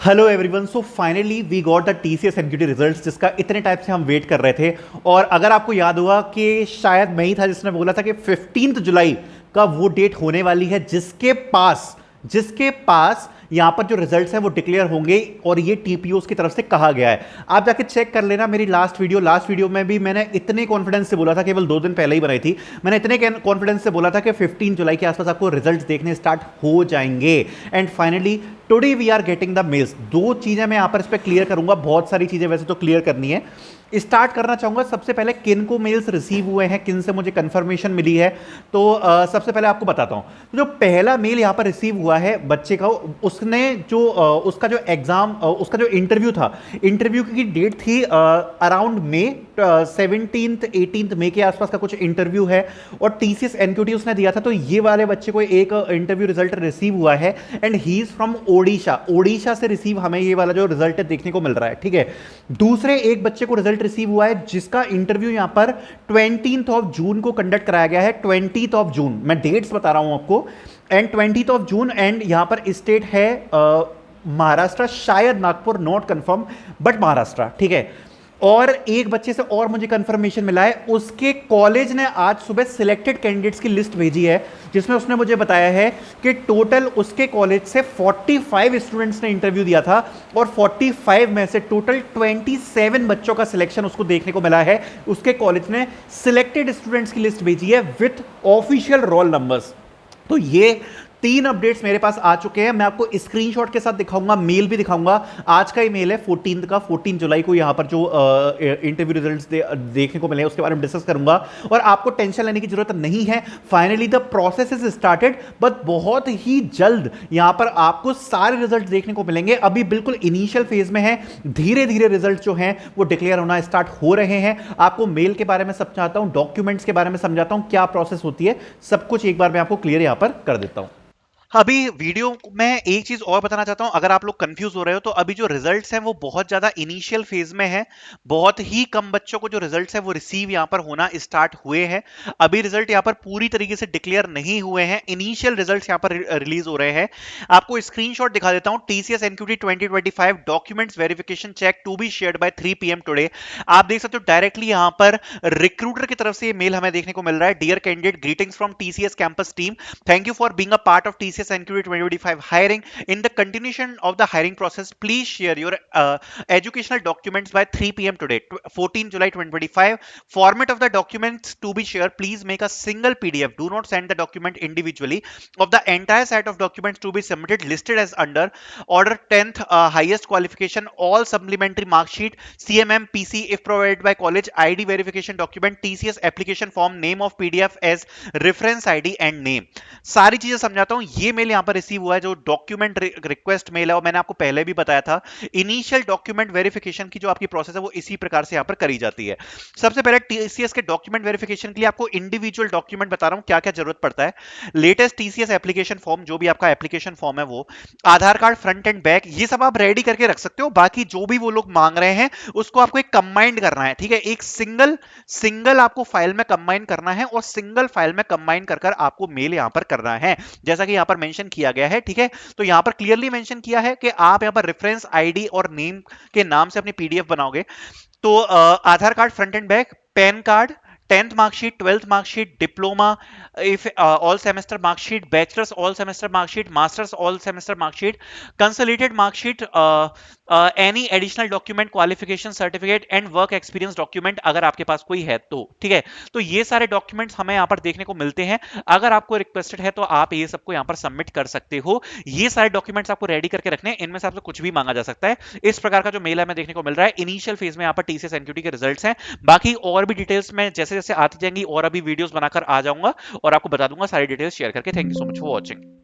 Hello everyone. So finally we got the TCS NQT results, जिसका इतने type से हम वेट कर रहे थे। और अगर आपको याद हुआ कि शायद मैं ही था जिसने बोला था कि 15 जुलाई का वो डेट होने वाली है जिसके पास यहां पर जो रिजल्ट्स हैं वो डिक्लेयर होंगे, और ये टीपीओस की तरफ से कहा गया है। आप जाके चेक कर लेना मेरी लास्ट वीडियो में भी मैंने इतने कॉन्फिडेंस से बोला था, केवल 2 दिन पहले ही बनाई थी। मैंने इतने कॉन्फिडेंस से बोला था कि 15 जुलाई के आसपास आपको रिजल्ट्स देखने स्टार्ट हो जाएंगे। And finally today we are getting the mails. 2 चीजें मैं यहां पर इस पर क्लियर करूंगा, बहुत सारी चीजें वैसे तो क्लियर करनी है। स्टार्ट करना चाहूंगा सबसे पहले किन को मेल्स रिसीव हुए हैं, किन से मुझे कंफर्मेशन मिली है। तो सबसे पहले आपको बताता हूं। तो जो पहला मेल यहां पर रिसीव हुआ है बच्चे का, उसने जो उसका जो एग्जाम, उसका जो इंटरव्यू था, इंटरव्यू की डेट थी अराउंड मे 17 18 मई के आसपास का कुछ इंटरव्यू है, और टीसीएस एनक्यूटी उसने दिया था। तो ये वाले बच्चे को एक इंटरव्यू रिजल्ट रिसीव हुआ है, and he is from Odisha से रिसीव हमें ये वाला जो रिजल्ट देखने को मिल रहा है। ठीक है, दूसरे एक बच्चे को रिजल्ट रिसीव हुआ है जिसका इंटरव्यू यहां पर 20 जून को कंडक्ट कराया गया है। 20 जून, मैं डेट्स बता रहा हूं आपको, एंड 20 जून। एंड यहां पर स्टेट है महाराष्ट्र, शायद Nagpur, not confirm, but Maharashtra. ठीक है, और एक बच्चे से और मुझे कंफर्मेशन मिला है, उसके कॉलेज ने आज सुबह सिलेक्टेड कैंडिडेट्स की लिस्ट भेजी है, जिसमें उसने मुझे बताया है कि टोटल उसके कॉलेज से 45 स्टूडेंट्स ने इंटरव्यू दिया था, और 45 में से टोटल 27 बच्चों का सिलेक्शन उसको देखने को मिला है। उसके कॉलेज ने सिलेक्टेड स्टूडेंट्स की लिस्ट भेजी है विथ ऑफिशियल रोल नंबर्स। तो ये 3 अपडेट्स मेरे पास आ चुके हैं। मैं आपको स्क्रीनशॉट के साथ दिखाऊंगा, मेल भी दिखाऊंगा। आज का ही मेल है 14 जुलाई को, यहां पर जो इंटरव्यू रिजल्ट्स देखने को मिले हैं उसके बारे में डिस्कस करूंगा। और आपको टेंशन लेने की जरूरत नहीं है, finally the process is started, but बहुत ही जल्द यहां पर आपको सारे रिजल्ट देखने को मिलेंगे। अभी बिल्कुल इनिशियल फेज में है, धीरे धीरे रिजल्ट जो हैं वो डिक्लेयर होना स्टार्ट हो रहे हैं। आपको मेल के बारे में समझाता हूं, डॉक्यूमेंट्स के बारे में समझाता हूं, क्या प्रोसेस होती है, सब कुछ एक बार मैं आपको क्लियर यहां पर कर देता हूं। अभी वीडियो में एक चीज और बताना चाहता हूं, अगर आप लोग कंफ्यूज हो रहे हो, तो अभी जो रिजल्ट्स हैं वो बहुत ज्यादा इनिशियल फेज में है। बहुत ही कम बच्चों को जो रिजल्ट्स हैं वो रिसीव यहां पर होना स्टार्ट हुए हैं। अभी रिजल्ट यहां पर पूरी तरीके से डिक्लेयर नहीं हुए हैं, इनिशियल रिजल्ट्स यहां पर रिलीज हो रहे हैं। आपको स्क्रीनशॉट दिखा देता हूं। TCS NQT 2025 documents verification check to be shared by 3 PM today. आप देख सकते हो डायरेक्टली यहां पर रिक्रूटर की तरफ से ये मेल हमें देखने को मिल रहा है। Dear candidate, greetings from TCS campus team, thank you for being a part of TCS NQT 2025 hiring. In the continuation of the hiring process, please share your educational documents by 3 PM today, 14 July 2025. Format of the documents to be shared, please make a single PDF. Do not send the document individually. Of the entire set of documents to be submitted, listed as under order 10th, highest qualification, all supplementary mark sheet, CMM, PC if provided by college, ID verification document, TCS application form, name of PDF as reference ID and name. सारी चीजें समझाता हूं। ये mail यहां पर receive हुआ है जो डॉक्यूमेंट रिक्वेस्ट मेल है, और मैंने आपको पहले भी बताया था इनिशियल डॉक्यूमेंट वेरिफिकेशन की जो आपकी प्रोसेस है वो इसी प्रकार से यहां पर करी जाती है। सबसे पहले टीसीएस के डॉक्यूमेंट वेरिफिकेशन के लिए आपको इंडिविजुअल डॉक्यूमेंट बता रहा हूं क्या क्या जरूरत पड़ता है। लेटेस्ट टीसीएस एप्लीकेशन फॉर्म, जो भी आपका एप्लीकेशन फॉर्म है वो, आधार कार्ड फ्रंट एंड बैक, ये सब आप रेडी करके रख सकते हो। बाकी जो भी वो लोग मांग रहे हैं उसको आपको एक कंबाइंड करना है। ठीक है, एक सिंगल आपको फाइल में कंबाइन करना है, और सिंगल फाइल में कंबाइन कर आपको मेल यहां पर करना है, जैसा कि यहां पर मेंशन किया गया है। ठीक है, तो यहां पर क्लियरली मेंशन किया है कि आप यहां पर रेफरेंस आईडी और नेम के नाम से अपनी पीडीएफ बनाओगे। तो Aadhaar card front and back, PAN card, 10th marksheet, 12th marksheet, diploma if all semester marksheet, bachelor's all semester marksheet, master's all semester marksheet, consolidated marksheet, any additional document, qualification certificate and work experience document अगर आपके पास कोई है तो। ठीक है, तो ये सारे डॉक्यूमेंट्स हमें यहाँ पर देखने को मिलते हैं। अगर आपको रिक्वेस्टेड है तो आप ये सबको यहाँ पर सबमिट कर सकते हो। ये सारे डॉक्यूमेंट्स आपको रेडी करके रखने हैं, इनमें से आपसे कुछ भी मांगा जा सकता है। इस प्रकार का जो मेल हमें देखने को मिल रहा है, इनिशियल फेज में यहाँ पर टीसीएस एनक्यूटी के रिजल्ट्स हैं। बाकी और भी डिटेल्स में जैसे जैसे आती जाएंगी और अभी वीडियोस बनाकर आ जाऊंगा और आपको बता दूंगा सारी डिटेल्स शेयर करके। Thank you so much for watching.